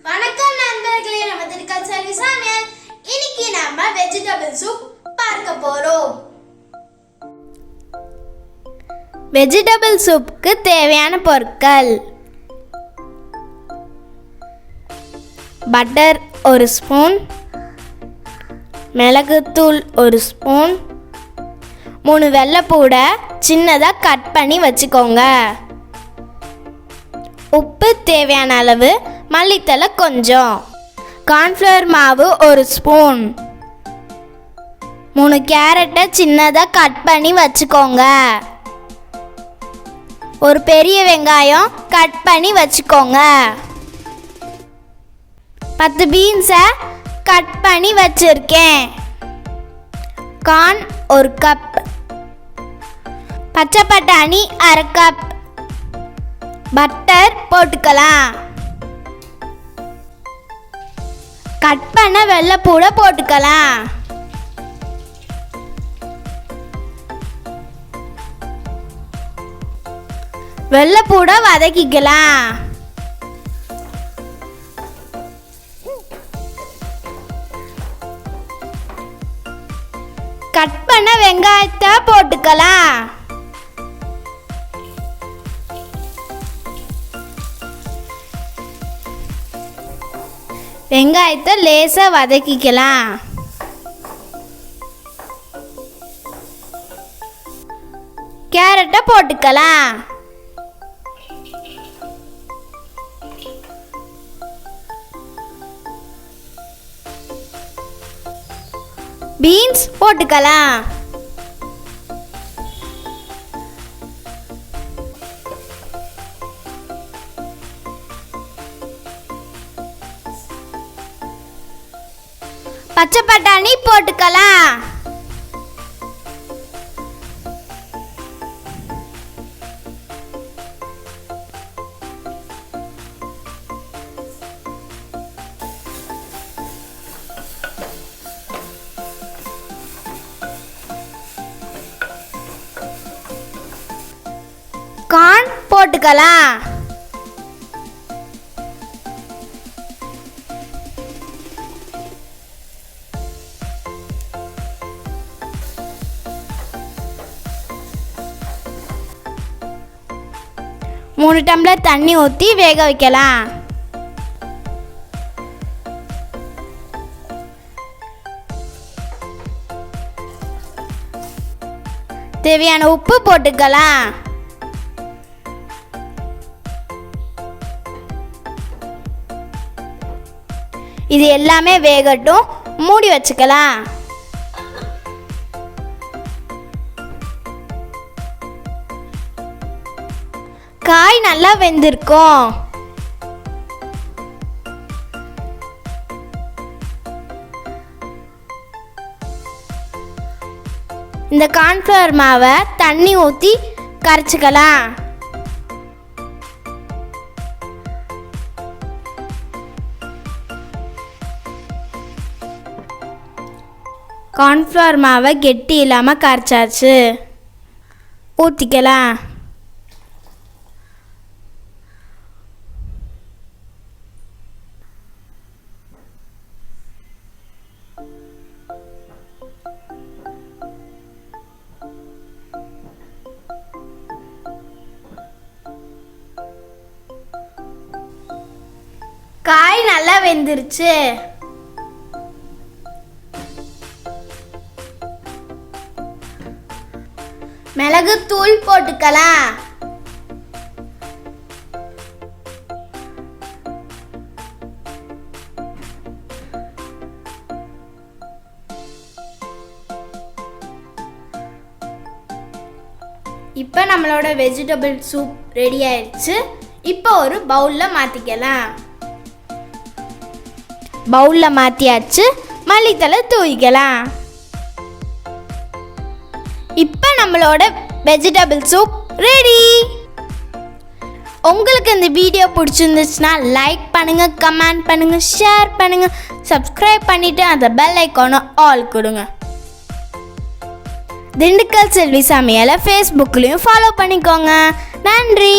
வணக்கம் நண்பர்களே, நம்ம திண்டுக்கல் செல்வி சமையல். இன்னைக்கு நம்ம வெஜிடபிள் சூப் பார்க்க போறோம். வெஜிடபிள் சூப்புக்கு தேவையான பொருட்கள்: பட்டர் 1 ஸ்பூன், மிளகுத்தூள் 1 ஸ்பூன், 3 வெள்ளைப்பூடை சின்னதாக கட் பண்ணி வச்சுக்கோங்க, உப்பு தேவையான அளவு, மல்லித்தலை கொஞ்சம், கார்ன்ஃப்ளவர் மாவு 1 ஸ்பூன், 3 கேரட்டை சின்னதாக கட் பண்ணி வச்சுக்கோங்க, ஒரு பெரிய வெங்காயம் கட் பண்ணி வச்சுக்கோங்க, 10 பீன்ஸை கட் பண்ணி வச்சுருக்கேன், கார்ன் 1 கப், பச்சை பட்டாணி 1/2 கப், பட்டர் போட்டுக்கலாம், கட் பண்ண வெள்ளைப்பூடை போட்டுக்கலாம், வெள்ளைப்பூடை வதக்கிக்கலாம், கட் பண்ண வெங்காயத்தை போட்டுக்கலாம், வெங்காயத்தை லேசாக வதக்கிக்கலாம், கேரட்டை போட்டுக்கலாம், பீன்ஸ் போட்டுக்கலாம், பச்சை பட்டாணி போட்டுக்கலாம், கார்ன் போட்டுக்கலாம், மூணு டம்ளர் தண்ணி ஊற்றி வேக வைக்கலாம், தேவையான உப்பு போட்டுக்கலாம், இது எல்லாமே வேகட்டும், மூடி வச்சுக்கலாம், காய் நல்லா வெந்திருக்கும், இந்த கார்ன்ஃப்ளவர் மாவை தண்ணி ஊற்றி கரைச்சிக்கலாம், கார்ன்ஃப்ளவர் மாவை கெட்டி இல்லாமல் கரைச்சாச்சு, ஊற்றிக்கலாம், காய் நல்லா வெந்துருச்சு, மிளகுத்தூள் போட்டுக்கலாம், இப்போ நம்மளோட வெஜிடபிள் சூப் ரெடி ஆயிடுச்சு. இப்போ ஒரு பவுலில் மாற்றிக்கலாம், பவுலில் மாற்றியாச்சு, மல்லித்தலை தூவிக்கலாம். இப்போ நம்மளோட வெஜிடபிள் சூப் ரெடி. உங்களுக்கு இந்த வீடியோ பிடிச்சிருந்துச்சுன்னா லைக் பண்ணுங்கள், கமெண்ட் பண்ணுங்கள், ஷேர் பண்ணுங்கள், சப்ஸ்கிரைப் பண்ணிவிட்டு அந்த பெல் ஐக்கானை ஆல் கொடுங்க. திண்டுக்கல் செல்வி சமையலை ஃபேஸ்புக்லேயும் ஃபாலோ பண்ணிக்கோங்க. நன்றி.